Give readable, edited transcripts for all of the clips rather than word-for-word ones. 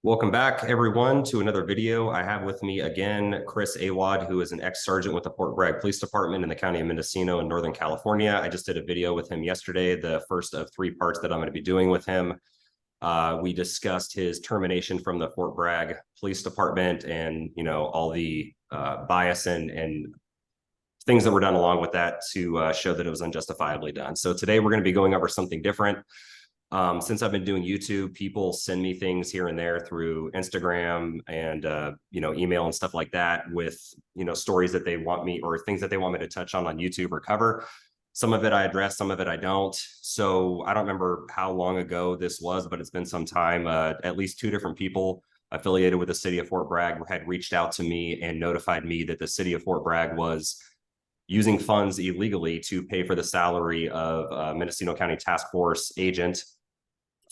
Welcome back, everyone, to another video. I have with me again Chris Awad, who is an ex-sergeant with the Fort Bragg Police Department in the county of Mendocino in Northern California. I just did a video with him yesterday, the first of three parts that I'm going to be doing with him. We discussed his termination from the Fort Bragg Police Department and, all the bias and things that were done along with that to show that it was unjustifiably done. So today we're going to be going over something different. Since I've been doing YouTube, people send me things here and there through Instagram and, email and stuff like that with, stories that they want me or things that they want me to touch on YouTube or cover. Some of it I address, some of it I don't. So I don't remember how long ago this was, but it's been some time. At least two different people affiliated with the City of Fort Bragg had reached out to me and notified me that the City of Fort Bragg was using funds illegally to pay for the salary of a Mendocino County Task Force agent.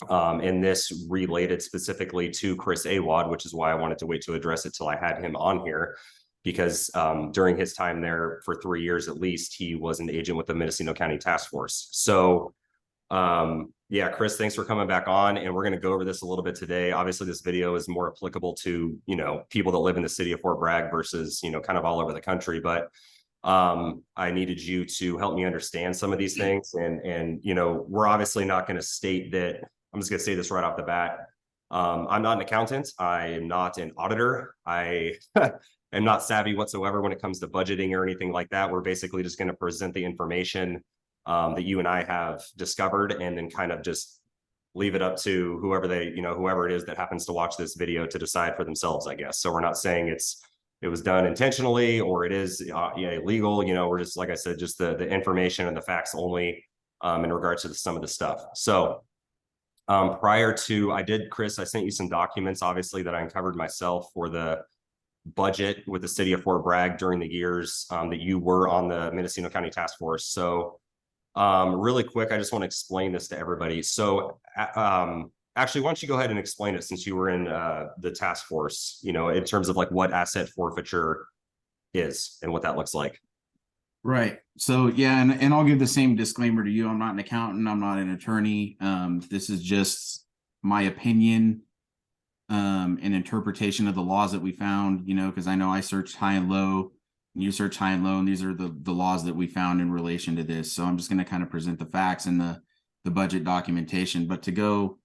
And this related specifically to Chris Awad, which is why I wanted to wait to address it till I had him on here, because during his time there for 3 years at least, he was an agent with the Mendocino County Task Force. So yeah, Chris, thanks for coming back on, and we're going to go over this a little bit today. Obviously, this video is more applicable to, people that live in the city of Fort Bragg versus, kind of all over the country, but I needed you to help me understand some of these things. And we're obviously not going to state that. I'm just going to say this right off the bat. I'm not an accountant. I am not an auditor. I am not savvy whatsoever when it comes to budgeting or anything like that. We're basically just going to present the information that you and I have discovered, and then kind of just leave it up to whoever whoever it is that happens to watch this video to decide for themselves, I guess. So we're not saying it was done intentionally or it is illegal. We're just, like I said, just the information and the facts only in regards to some of the stuff. So Chris, I sent you some documents, obviously, that I uncovered myself for the budget with the City of Fort Bragg during the years that you were on the Mendocino County Task Force. So really quick, I just want to explain this to everybody. So actually, why don't you go ahead and explain it, since you were in the task force, in terms of like what asset forfeiture is and what that looks like. Right. So yeah, and I'll give the same disclaimer to you. I'm not an accountant. I'm not an attorney. This is just my opinion and interpretation of the laws that we found, because I know I searched high and low, and you search high and low, and these are the laws that we found in relation to this. So I'm just going to kind of present the facts and the budget documentation. But to go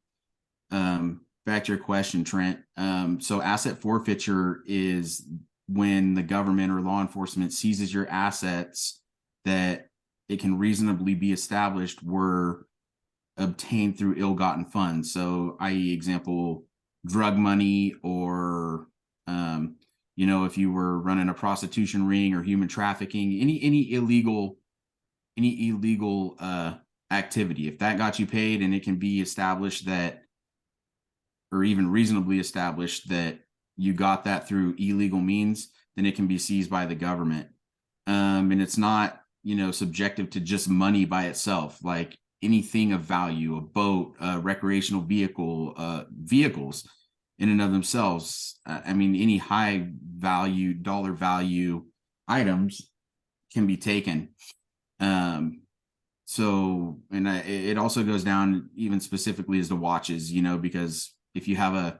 back to your question, Trent, so asset forfeiture is when the government or law enforcement seizes your assets that it can reasonably be established were obtained through ill-gotten funds. So, i.e., example, drug money, or if you were running a prostitution ring or human trafficking, any illegal activity. If that got you paid and it can be established that, or even reasonably established that you got that through illegal means, then it can be seized by the government. And it's not, subjective to just money by itself, like anything of value, a boat, a recreational vehicle, vehicles in and of themselves. Any high value, dollar value items can be taken. It also goes down even specifically as to watches, because if you have a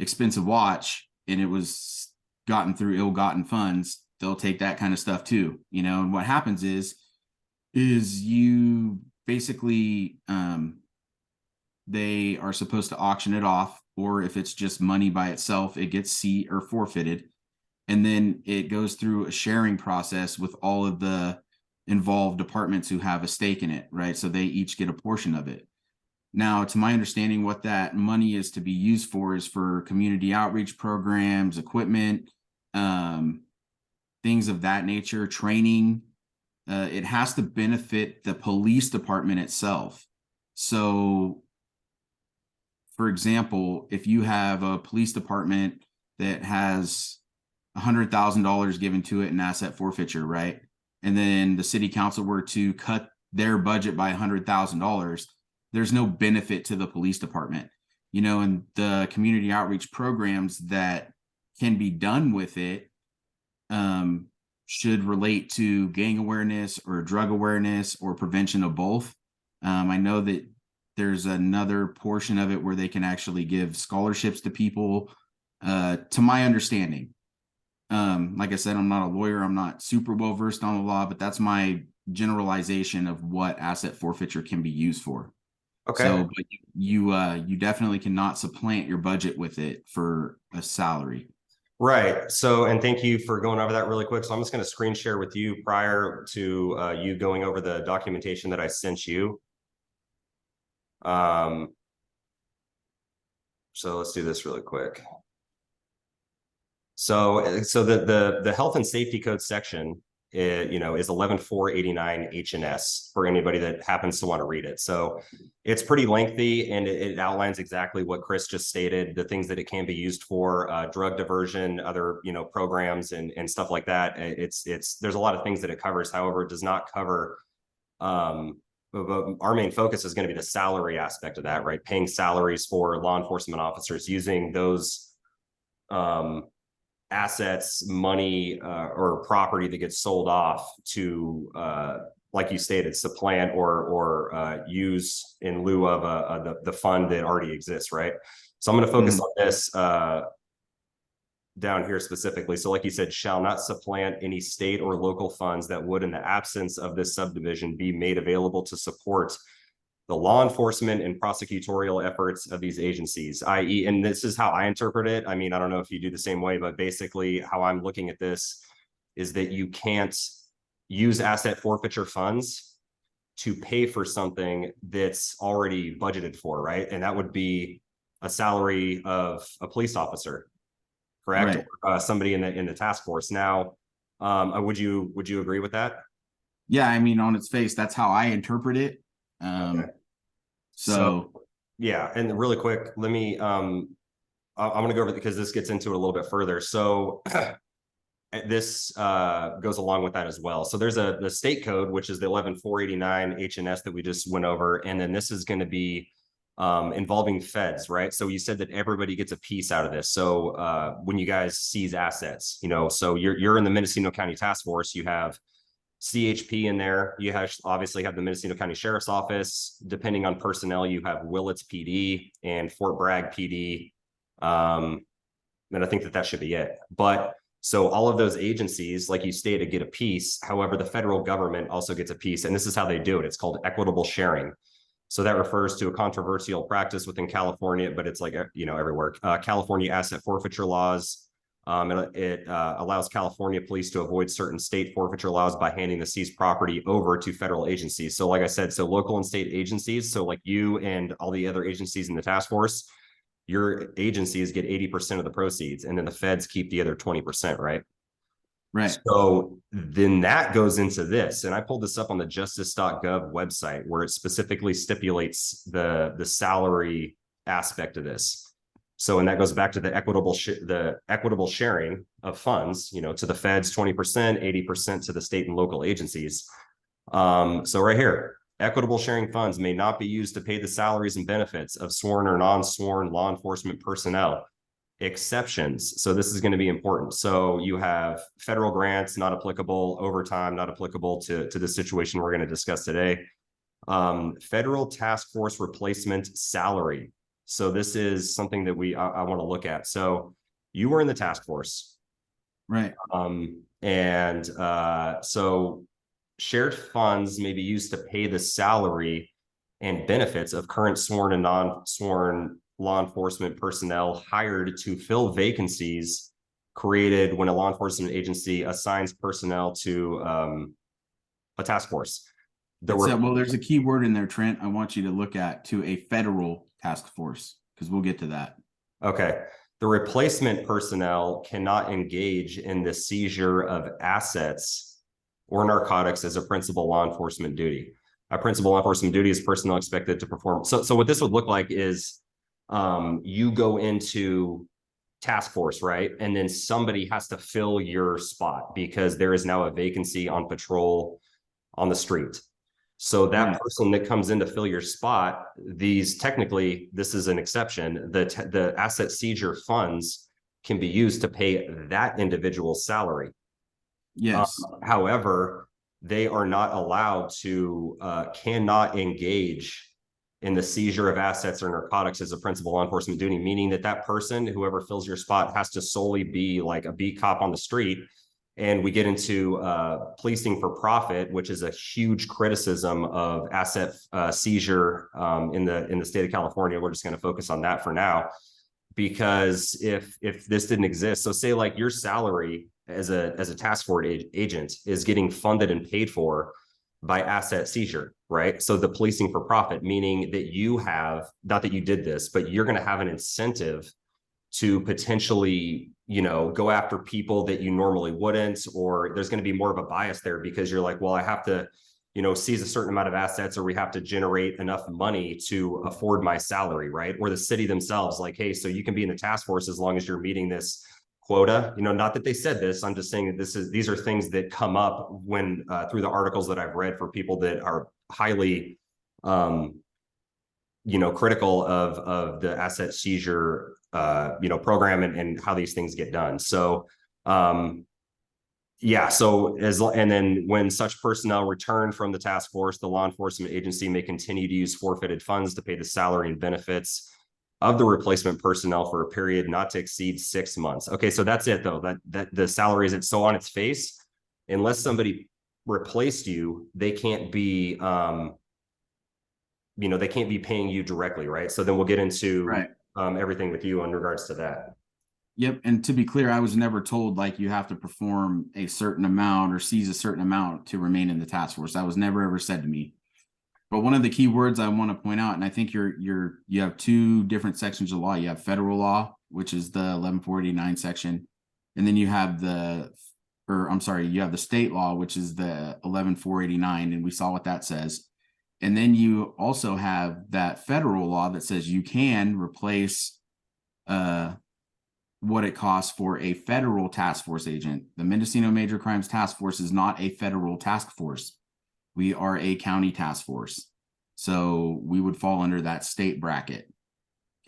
expensive watch and it was gotten through ill-gotten funds, they'll take that kind of stuff too, and what happens is you basically they are supposed to auction it off, or if it's just money by itself, it gets seized or forfeited, and then it goes through a sharing process with all of the involved departments who have a stake in it, right? So they each get a portion of it. Now, to my understanding, what that money is to be used for is for community outreach programs, equipment, things of that nature, training. It has to benefit the police department itself. So, for example, if you have a police department that has $100,000 given to it in asset forfeiture, right? And then the city council were to cut their budget by $100,000, there's no benefit to the police department, and the community outreach programs that can be done with it should relate to gang awareness or drug awareness or prevention of both. I know that There's another portion of it where they can actually give scholarships to people, to my understanding. Like I said, I'm not a lawyer. I'm not super well versed on the law, but that's my generalization of what asset forfeiture can be used for. Okay. So, but you definitely cannot supplant your budget with it for a salary. Right. So, and thank you for going over that really quick. So I'm just going to screen share with you prior to you going over the documentation that I sent you. Um, so let's do this really quick. So the health and safety code section, is 11489 HNS for anybody that happens to want to read it. So it's pretty lengthy, and it outlines exactly what Chris just stated, the things that it can be used for, drug diversion, other programs and stuff like that. There's a lot of things that it covers. However, it does not cover. But our main focus is going to be the salary aspect of that, right? Paying salaries for law enforcement officers using those assets, money, or property that gets sold off to, like you stated, supplant or use in lieu of the fund that already exists, right? So I'm going to focus on this down here specifically. So like you said, shall not supplant any state or local funds that would, in the absence of this subdivision, be made available to support the law enforcement and prosecutorial efforts of these agencies, i.e., and this is how I interpret it. I mean, I don't know if you do the same way, but basically how I'm looking at this is that you can't use asset forfeiture funds to pay for something that's already budgeted for, right? And that would be a salary of a police officer, correct? Right. Or, somebody in the task force. Now, would you agree with that? Yeah, I mean, on its face, that's how I interpret it. Okay. So So yeah, and really quick, let me I'm going to go over because this gets into it a little bit further. So this goes along with that as well. So there's the state code, which is the 11489 HNS that we just went over, and then this is going to be involving feds, right? So you said that everybody gets a piece out of this. So when you guys seize assets, so you're in the Mendocino County Task Force, you have CHP in there. You obviously have the Mendocino County Sheriff's Office. Depending on personnel, you have Willits PD and Fort Bragg PD. And I think that should be it. But so all of those agencies, like you stated, get a piece. However, the federal government also gets a piece, and this is how they do it. It's called equitable sharing. So that refers to a controversial practice within California, but it's like, everywhere. California asset forfeiture laws. It allows California police to avoid certain state forfeiture laws by handing the seized property over to federal agencies. So like I said, so local and state agencies, so like you and all the other agencies in the task force, your agencies get 80% of the proceeds, and then the feds keep the other 20%, right? right. So then that goes into this, and I pulled this up on the justice.gov website where it specifically stipulates the salary aspect of this. So, and that goes back to the equitable sharing of funds, to the feds 20%, 80% to the state and local agencies. So right here, equitable sharing funds may not be used to pay the salaries and benefits of sworn or non-sworn law enforcement personnel. Exceptions. So this is going to be important. So you have federal grants not applicable, overtime not applicable to the situation we're going to discuss today. Federal task force replacement salary. So this is something that I want to look at. So you were in the task force, Right. and so shared funds may be used to pay the salary and benefits of current sworn and non-sworn law enforcement personnel hired to fill vacancies created when a law enforcement agency assigns personnel to a task force. Well, there's a key word in there, Trent. I want you to look at to a federal task force, because we'll get to that. Okay. The replacement personnel cannot engage in the seizure of assets or narcotics as a principal law enforcement duty. A principal law enforcement duty is personnel expected to perform. So what this would look like is you go into task force, right? And then somebody has to fill your spot because there is now a vacancy on patrol on the street. So that person that comes in to fill your spot, technically, this is an exception. The asset seizure funds can be used to pay that individual's salary. Yes. However, they are not allowed to, cannot engage in the seizure of assets or narcotics as a principal law enforcement duty, meaning that that person, whoever fills your spot, has to solely be like a beat cop on the street. And we get into policing for profit, which is a huge criticism of asset seizure in the state of California. We're just going to focus on that for now, because if this didn't exist, so say like your salary as a task force agent is getting funded and paid for by asset seizure, right? So the policing for profit, meaning that you have, not that you did this, but you're going to have an incentive to potentially, go after people that you normally wouldn't, or there's going to be more of a bias there because you're like, well, I have to, seize a certain amount of assets, or we have to generate enough money to afford my salary, right? Or the city themselves, like, hey, so you can be in the task force as long as you're meeting this quota. Not that they said this, I'm just saying that these are things that come up when through the articles that I've read for people that are highly critical of the asset seizure program and how these things get done. So and then when such personnel return from the task force, the law enforcement agency may continue to use forfeited funds to pay the salary and benefits of the replacement personnel for a period not to exceed 6 months. Okay, so that's it though. That the salary isn't so on its face. Unless somebody replaced you, they can't be they can't be paying you directly, right? So then we'll get into everything with you in regards to that. Yep. And to be clear, I was never told like you have to perform a certain amount or seize a certain amount to remain in the task force. That was never ever said to me. But one of the key words I want to point out, and I think you have two different sections of law. You have federal law, which is the 11489 section, and then you have the state law, which is the 11489, and we saw what that says. And then you also have that federal law that says you can replace what it costs for a federal task force agent. The Mendocino Major Crimes Task Force is not a federal task force. We are a county task force. So we would fall under that state bracket.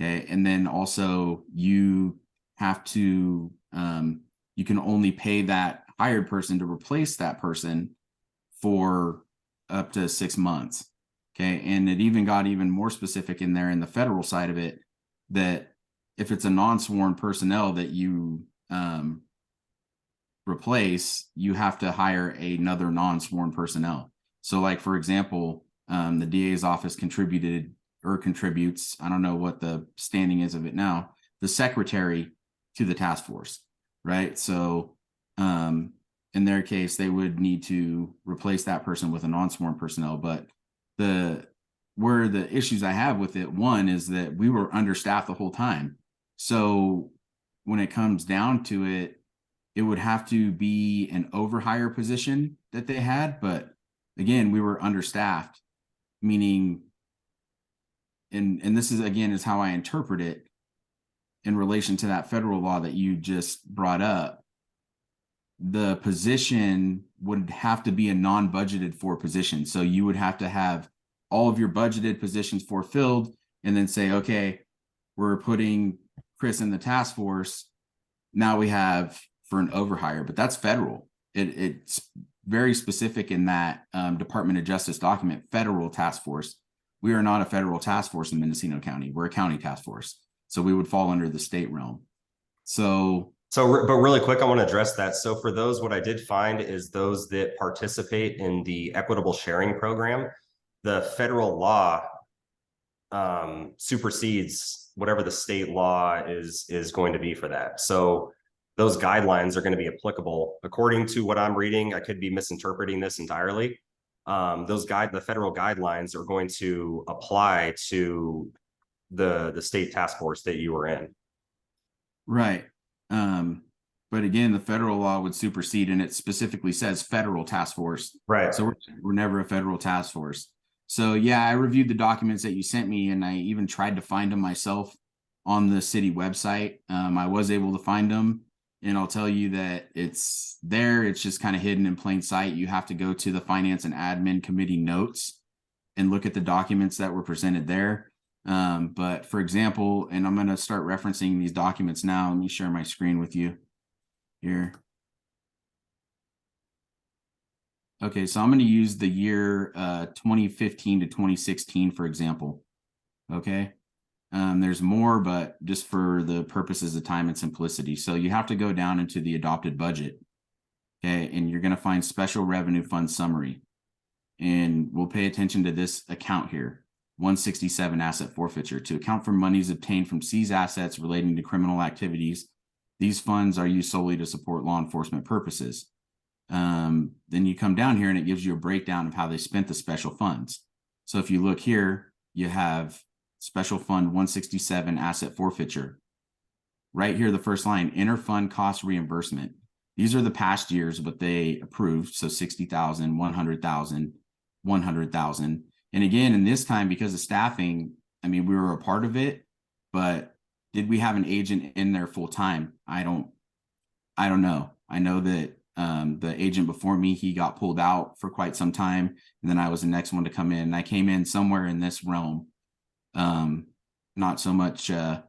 Okay. And then also you have to, you can only pay that hired person to replace that person for up to 6 months. Okay. And it even got even more specific in there in the federal side of it, that if it's a non-sworn personnel that you replace, you have to hire another non-sworn personnel. So like, for example, the DA's office contributes, I don't know what the standing is of it now, the secretary to the task force, right? So in their case, they would need to replace that person with a non-sworn personnel. But where the issues I have with it, one is that we were understaffed the whole time. So when it comes down to it, it would have to be an overhire position that they had. But again, we were understaffed, meaning, and this is, again, is how I interpret it in relation to that federal law that you just brought up. The position would have to be a non-budgeted for position. So you would have to have all of your budgeted positions fulfilled and then say, okay, we're putting Chris in the task force. Now we have for an overhire, but that's federal. It's very specific in that Department of Justice document, federal task force. We are not a federal task force in Mendocino County. We're a county task force. So we would fall under the state realm. But really quick, I want to address that. So for those, what I did find is those that participate in the equitable sharing program, the federal law supersedes whatever the state law is going to be for that. So those guidelines are going to be applicable according to what I'm reading. I could be misinterpreting this entirely. The federal guidelines are going to apply to the state task force that you were in. Right. But again, the federal law would supersede, and it specifically says federal task force. Right. So we're never a federal task force. So yeah, I reviewed the documents that you sent me, and I even tried to find them myself on the city website. I was able to find them, and I'll tell you that it's there. It's just kind of hidden in plain sight. You have to go to the Finance and Admin Committee notes and look at the documents that were presented there. But for example, and I'm going to start referencing these documents now. Let me share my screen with you here. Okay, so I'm going to use the year 2015 to 2016, for example. Okay. There's more, but just for the purposes of time and simplicity. So you have to go down into the adopted budget. Okay. And you're going to find special revenue fund summary. And we'll pay attention to this account here, 167 asset forfeiture, to account for monies obtained from seized assets relating to criminal activities. These funds are used solely to support law enforcement purposes. Then you come down here and it gives you a breakdown of how they spent the special funds. So if you look here, you have special fund 167 asset forfeiture. Right here, the first line, inter-fund cost reimbursement. These are the past years, but they approved. So 60,000, 100,000, 100,000. And again, in this time, because of staffing, I mean, we were a part of it, but did we have an agent in there full time? I don't know. I know that the agent before me, he got pulled out for quite some time. And then I was the next one to come in. And I came in somewhere in this realm. Not so much the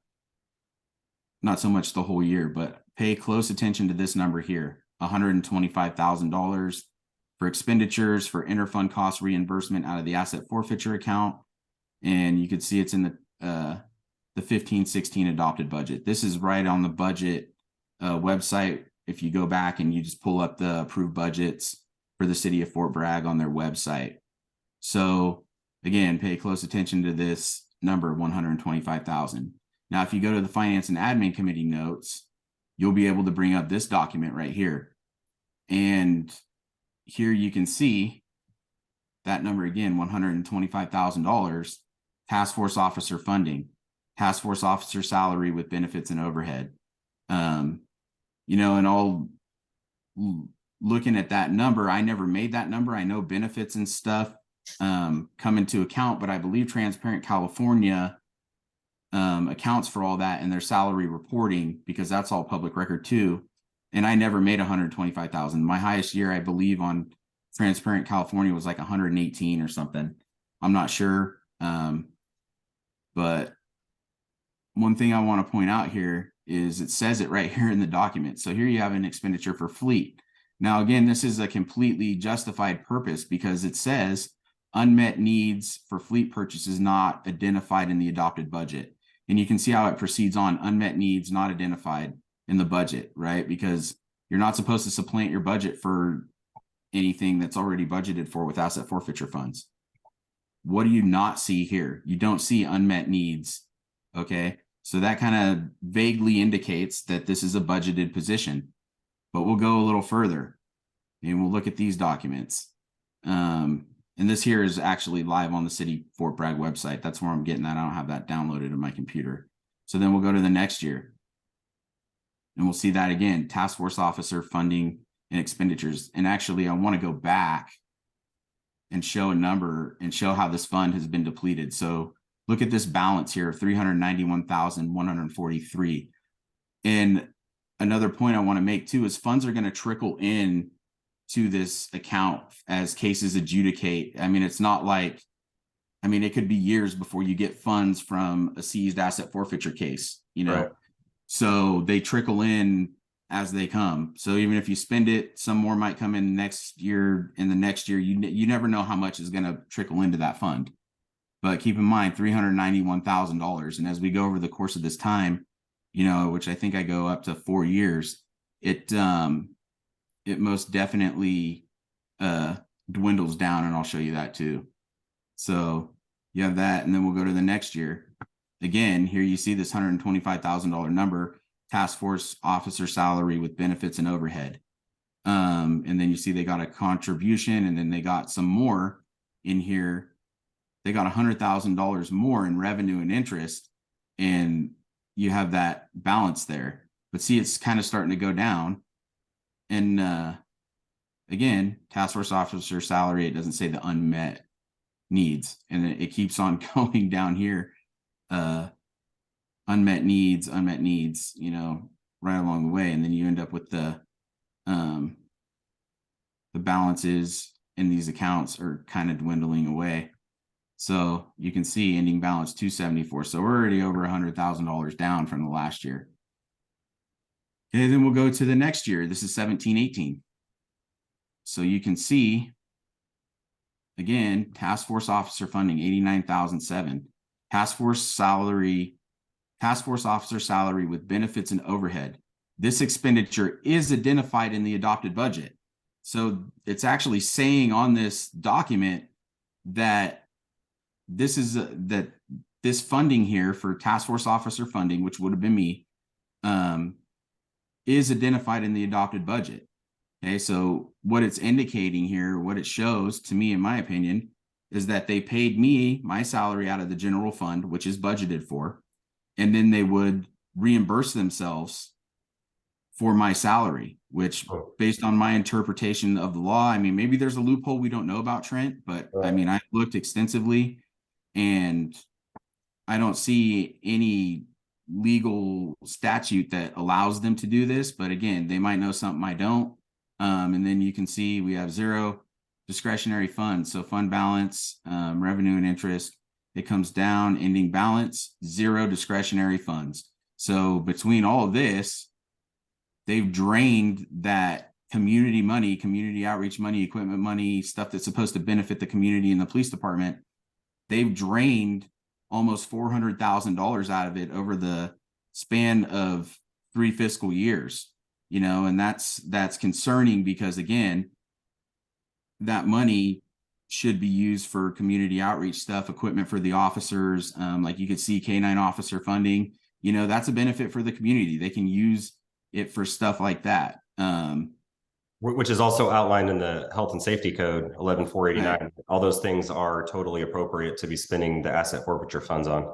whole year, but pay close attention to this number here, $125,000 for expenditures for interfund cost reimbursement out of the asset forfeiture account. And you can see it's in the 15-16 adopted budget. This is right on the budget website. If you go back and you just pull up the approved budgets for the City of Fort Bragg on their website. So again, pay close attention to this number, 125,000. Now, if you go to the Finance and Admin Committee notes, you'll be able to bring up this document right here. And here you can see that number again, $125,000, task force officer funding, task force officer salary with benefits and overhead. You know, and all looking at that number, I never made that number. I know benefits and stuff come into account, but I believe Transparent California accounts for all that in their salary reporting, because that's all public record too. And I never made 125,000. My highest year, I believe, on Transparent California was like 118 or something. I'm not sure. But one thing I want to point out here is it says it right here in the document. So here you have an expenditure for fleet. Now, again, this is a completely justified purpose because it says unmet needs for fleet purchases not identified in the adopted budget. And you can see how it proceeds on, unmet needs not identified in the budget, right? Because you're not supposed to supplant your budget for anything that's already budgeted for with asset forfeiture funds. What do you not see here? You don't see unmet needs, okay? So that kind of vaguely indicates that this is a budgeted position, but we'll go a little further and we'll look at these documents. And this here is actually live on the City Fort Bragg website. That's where I'm getting that. I don't have that downloaded in my computer. So then we'll go to the next year and we'll see that again, task force officer funding and expenditures. And actually I want to go back and show a number and show how this fund has been depleted. So look at this balance here, 391,143. And another point I want to make too is funds are going to trickle in to this account as cases adjudicate. I mean, it's not like, I mean, it could be years before you get funds from a seized asset forfeiture case, you know? Right. So they trickle in as they come. So even if you spend it, some more might come in next year. In the next year, you never know how much is going to trickle into that fund. But keep in mind, $391,000. And as we go over the course of this time, you know, which I think I go up to 4 years, it most definitely dwindles down, and I'll show you that too. So you have that, and then we'll go to the next year. Again, here you see this $125,000 number, task force officer salary with benefits and overhead. And then you see they got a contribution, and then they got some more in here. They got $100,000 more in revenue and interest, and you have that balance there. But see, it's kind of starting to go down. And again, task force officer salary, it doesn't say the unmet needs, and it keeps on going down here. Unmet needs, you know, right along the way. And then you end up with the balances in these accounts are kind of dwindling away. So you can see ending balance 274. So we're already over $100,000 down from the last year. Okay, then we'll go to the next year. This is 17-18. So you can see, again, task force officer funding, $89,007. task force officer salary with benefits and overhead. This expenditure is identified in the adopted budget. So it's actually saying on this document that this is that this funding here for task force officer funding, which would have been me, is identified in the adopted budget. Okay, so what it's indicating here, what it shows to me, in my opinion, is that they paid me my salary out of the general fund, which is budgeted for, and then they would reimburse themselves for my salary, which based on my interpretation of the law, I mean, maybe there's a loophole we don't know about, Trent, but I mean, I looked extensively and I don't see any legal statute that allows them to do this. But again, they might know something I don't. And then you can see we have zero discretionary funds. So fund balance, revenue and interest, it comes down, ending balance, zero discretionary funds. So between all of this, they've drained that community money, community outreach money, equipment money, stuff that's supposed to benefit the community and the police department. They've drained almost $400,000 out of it over the span of 3 fiscal years, you know, and that's concerning because again, that money should be used for community outreach stuff, equipment for the officers. Like you could see K9 officer funding, you know, that's a benefit for the community. They can use it for stuff like that. Which is also outlined in the Health and Safety Code 11489. Right. All those things are totally appropriate to be spending the asset forfeiture funds on.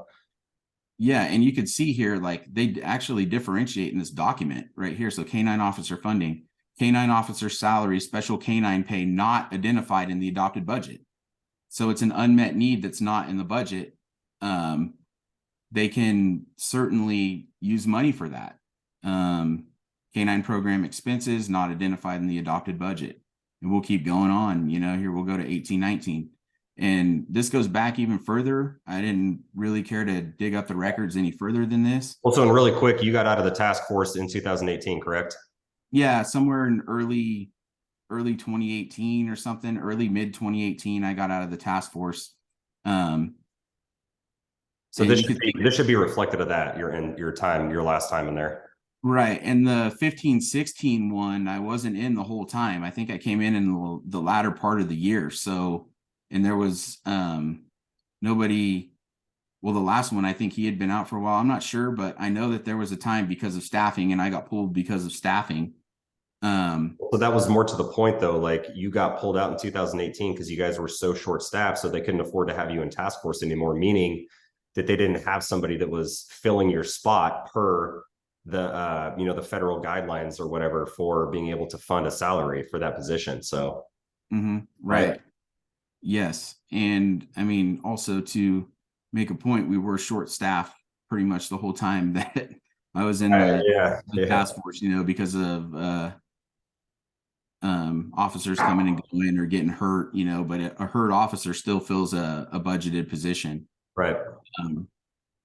Yeah, and you could see here, like they actually differentiate in this document right here. So K9 officer funding, K9 officer salary, special K9 pay not identified in the adopted budget. So it's an unmet need that's not in the budget. They can certainly use money for that. K9 program expenses not identified in the adopted budget. And we'll keep going on, you know, here we'll go to 1819. And this goes back even further. I didn't really care to dig up the records any further than this. Well, so and really quick, you got out of the task force in 2018, correct? Yeah, somewhere in early 2018 or something, early mid 2018, I got out of the task force. So this should be reflected of that, your last time in there. Right. And the 15-16 one, I wasn't in the whole time. I think I came in the latter part of the year. So, and there was nobody, well, the last one, I think he had been out for a while. I'm not sure, but I know that there was a time because of staffing and I got pulled because of staffing. So that was more to the point though, like you got pulled out in 2018 because you guys were so short staffed, so they couldn't afford to have you in task force anymore, meaning that they didn't have somebody that was filling your spot per the the federal guidelines or whatever for being able to fund a salary for that position. So right. Yes. And I mean, also to make a point, we were short staffed pretty much the whole time that I was in the task force, you know, because of officers coming and going or getting hurt, you know, but a hurt officer still fills a budgeted position. Right.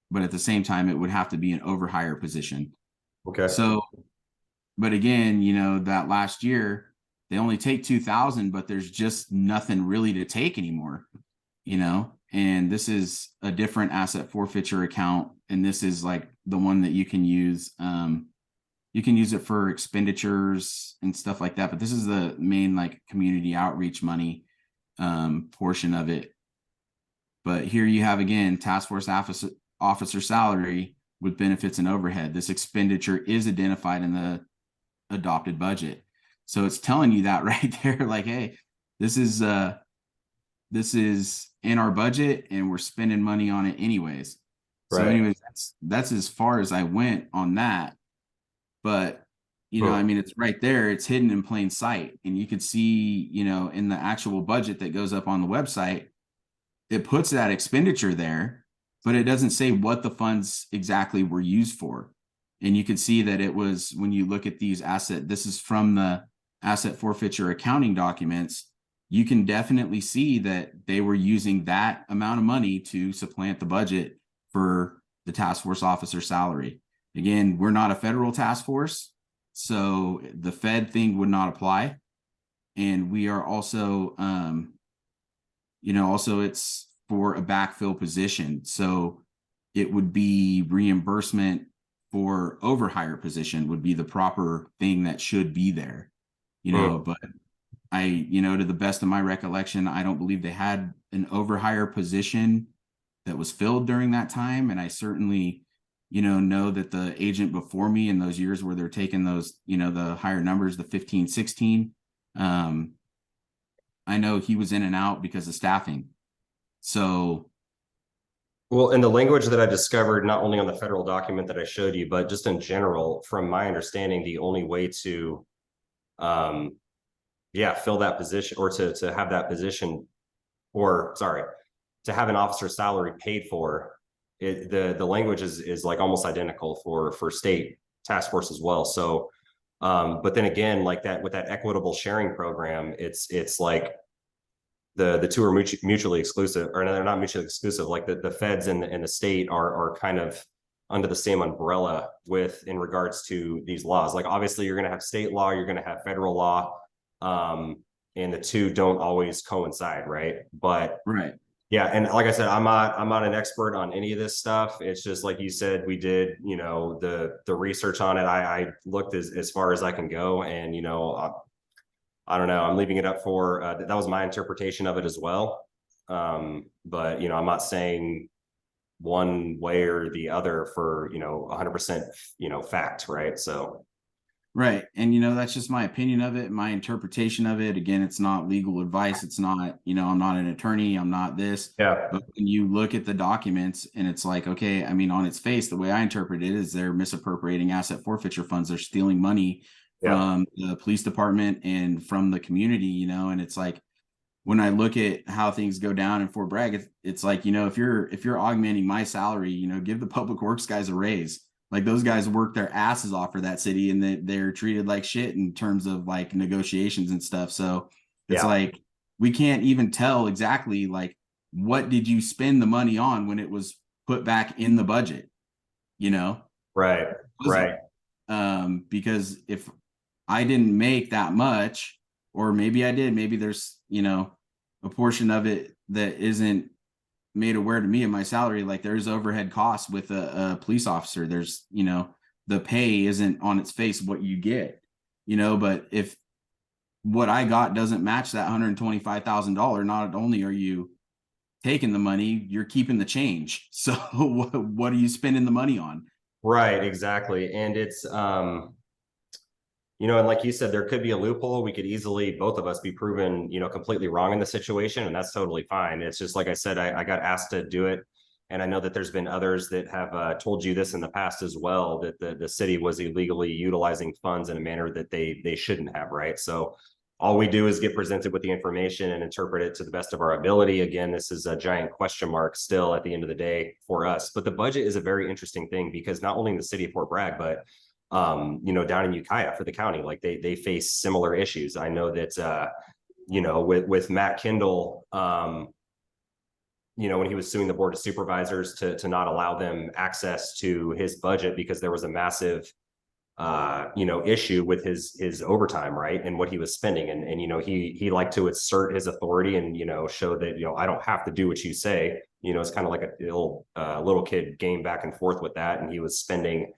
But at the same time, it would have to be an overhire position. Okay. So, but again, you know, that last year, they only take 2,000, but there's just nothing really to take anymore, you know, and this is a different asset forfeiture account. And this is like the one that you can use. You can use it for expenditures and stuff like that. But this is the main like community outreach money portion of it. But here you have, again, task force officer salary with benefits and overhead. This expenditure is identified in the adopted budget. So it's telling you that right there, like, hey, this is in our budget and we're spending money on it anyways. Right. So anyways, that's as far as I went on that. But, you know, I mean, it's right there. It's hidden in plain sight. And you could see, you know, in the actual budget that goes up on the website, it puts that expenditure there, but it doesn't say what the funds exactly were used for. And you can see that it was, when you look at these this is from the asset forfeiture accounting documents, you can definitely see that they were using that amount of money to supplant the budget for the task force officer salary. Again, we're not a federal task force, so the Fed thing would not apply. And we are also, you know, also it's for a backfill position. So it would be reimbursement for overhire position would be the proper thing that should be there, but to the best of my recollection, I don't believe they had an overhire position that was filled during that time. And I certainly, know that the agent before me in those years where they're taking those, the higher numbers, the 15, 16, I know he was in and out because of staffing. So. Well, in the language that I discovered, not only on the federal document that I showed you, but just in general, from my understanding, the only way to, fill that position or to have that position, to have an officer's salary paid for, the language is like almost identical for state task force as well. So, but then again, like that with that equitable sharing program, it's like the two are mutually exclusive, or no, they're not mutually exclusive. Like the feds and the state are kind of under the same umbrella in regards to these laws. Like obviously you're going to have state law, you're going to have federal law, and the two don't always coincide, right? But right. Yeah, and like I said, I'm not an expert on any of this stuff. It's just like you said, we did, the research on it. I looked as far as I can go, and I don't know. I'm leaving it up for that was my interpretation of it as well. But I'm not saying one way or the other for 100% fact, right? So. Right. And, that's just my opinion of it, my interpretation of it. Again, it's not legal advice. It's not, I'm not an attorney. I'm not this. Yeah. But when you look at the documents and it's like, okay, I mean, on its face, the way I interpret it is they're misappropriating asset forfeiture funds. They're stealing money from the police department and from the community, and it's like, when I look at how things go down in Fort Bragg, it's like, if you're augmenting my salary, give the public works guys a raise. Like those guys work their asses off for that city, and they're treated like shit in terms of like negotiations and stuff. So it's like, we can't even tell exactly like, what did you spend the money on when it was put back in the budget, Right. Right. Because if I didn't make that much, or maybe I did, maybe there's, a portion of it that isn't made aware to me of my salary. Like there's overhead costs with a police officer. There's, the pay isn't on its face what you get, but if what I got doesn't match that $125,000, not only are you taking the money, you're keeping the change. So what are you spending the money on? Right, exactly. And it's and like you said, there could be a loophole. We could easily, both of us, be proven, completely wrong in the situation, and that's totally fine. It's just like I said, I got asked to do it, and I know that there's been others that have told you this in the past as well, that the city was illegally utilizing funds in a manner that they shouldn't have, right? So all we do is get presented with the information and interpret it to the best of our ability. Again, this is a giant question mark still at the end of the day for us. But the budget is a very interesting thing, because not only in the city of Fort Bragg, but down in Ukiah for the county, like they face similar issues. I know that with Matt Kendall, when he was suing the board of supervisors to not allow them access to his budget because there was a massive issue with his overtime, right, and what he was spending, and he liked to assert his authority and show that I don't have to do what you say. It's kind of like a little kid game back and forth with that, and he was spending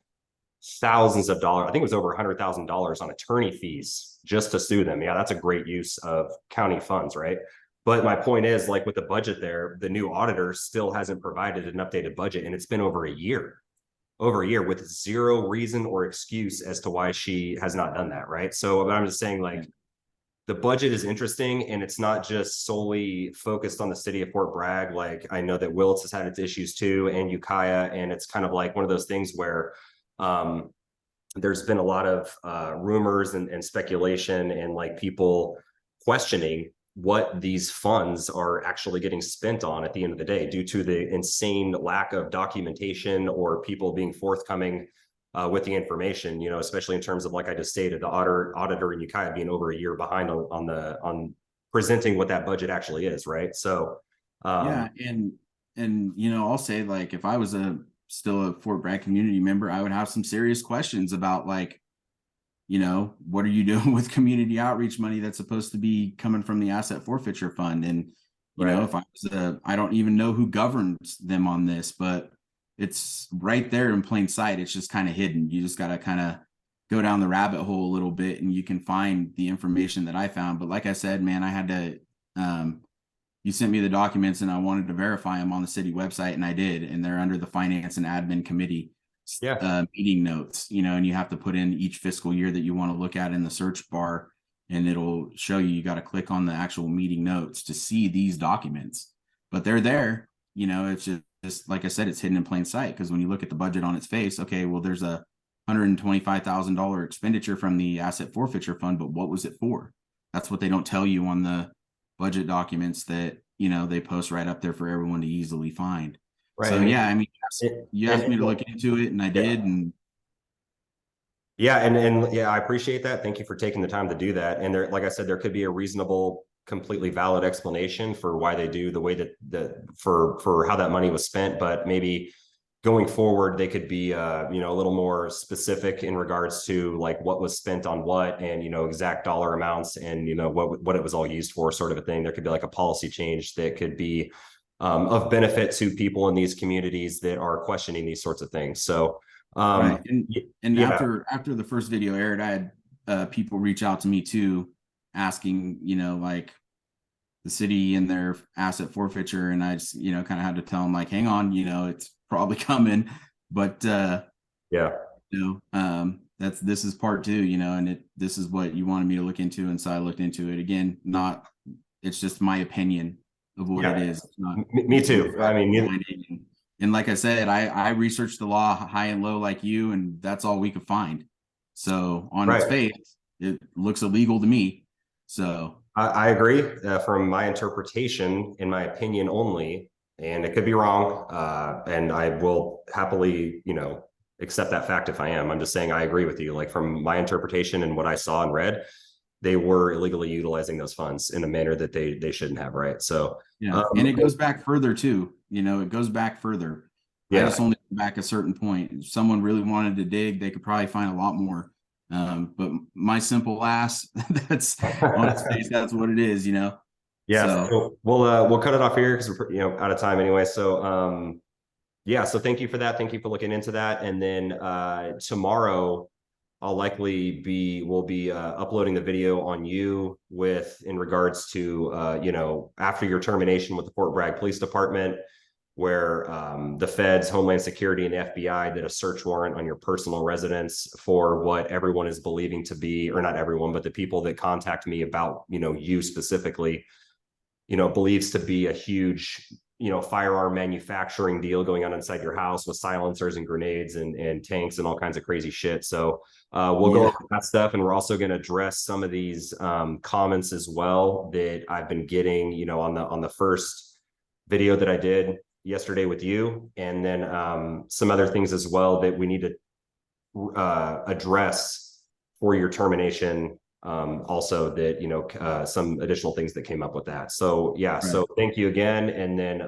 thousands of dollars. I think it was over $100,000 on attorney fees just to sue them. Yeah, that's a great use of county funds, right? But my point is, like with the budget there, the new auditor still hasn't provided an updated budget, and it's been over a year with zero reason or excuse as to why she has not done that, right? So I'm just saying, like, the budget is interesting, and it's not just solely focused on the city of Fort Bragg. Like, I know that Willits has had its issues too, and Ukiah, and it's kind of like one of those things where there's been a lot of rumors and speculation, and like people questioning what these funds are actually getting spent on at the end of the day, due to the insane lack of documentation or people being forthcoming with the information, especially in terms of, like I just stated, the auditor in Ukiah being over a year behind on presenting what that budget actually is, right? So and I'll say, like, if I was still a Fort Bragg community member, I would have some serious questions about, like, what are you doing with community outreach money that's supposed to be coming from the asset forfeiture fund? And, You know, Right. if I was I don't even know who governs them on this, but it's right there in plain sight. It's just kind of hidden. You just got to kind of go down the rabbit hole a little bit and you can find the information that I found. But like I said, man, I had to, you sent me the documents and I wanted to verify them on the city website, and I did. And they're under the finance and admin committee Yeah. meeting notes, you know, and you have to put in each fiscal year that you want to look at in the search bar, and it'll show you. You got to click on the actual meeting notes to see these documents, but they're there. You know, it's just like I said, it's hidden in plain sight, because when you look at the budget on its face, okay, well, there's a $125,000 expenditure from the asset forfeiture fund, but what was it for? That's what they don't tell you on the budget documents that, you know, they post right up there for everyone to easily find. Right. So And yeah, I mean, it, you and asked me to look into it, and I yeah. did. And Yeah, and yeah, I appreciate that. Thank you for taking the time to do that. And there, like I said, there could be a reasonable, completely valid explanation for why they do the way that for how that money was spent. But maybe going forward, they could be you know, a little more specific in regards to like what was spent on what, and you know, exact dollar amounts, and you know what it was all used for, sort of a thing. There could be like a policy change that could be of benefit to people in these communities that are questioning these sorts of things. So right, and yeah. after the first video aired, I had people reach out to me too, asking, you know, like the city and their asset forfeiture, and I just, you know, kind of had to tell them like, hang on, you know, it's probably coming, but Yeah. you know, this is part two, you know, and this is what you wanted me to look into, and so I looked into it again. Not, it's just my opinion of what it Yeah. is. It's not, Me there's no too. I facts mean, behind it. And like I said, I researched the law high and low like you, and that's all we could find. So on its right. face, it looks illegal to me. So I agree from my interpretation, in my opinion only, and it could be wrong. And I will happily, you know, accept that fact if I am. I'm just saying I agree with you. Like from my interpretation and what I saw and read, they were illegally utilizing those funds in a manner that they shouldn't have. Right. So yeah, and it goes back further too. You know, it goes back further. I yeah. just only go back a certain point. If someone really wanted to dig, they could probably find a lot more. But my simple ass, that's on its face, that's what it is, you know. Yeah. So So we'll cut it off here because we're, you know, out of time anyway. So yeah, so thank you for that. Thank you for looking into that. And then tomorrow I'll likely we'll be uploading the video on you with in regards to you know, after your termination with the Fort Bragg Police Department, where the feds, Homeland Security, and the FBI did a search warrant on your personal residence for what everyone is believing to be, or not everyone, but the people that contact me about, you know, you specifically, you know, believes to be a huge, you know, firearm manufacturing deal going on inside your house with silencers and grenades and tanks and all kinds of crazy shit. So we'll go yeah, over that stuff, and we're also going to address some of these comments as well that I've been getting, you know, on the first video that I did yesterday with you, and then some other things as well that we need to address for your termination, also that, you know, some additional things that came up with that. So yeah, right. so thank you again, and then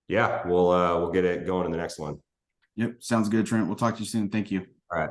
yeah, we'll get it going in the next one. Yep, sounds good, Trent. We'll talk to you soon. Thank you. All right.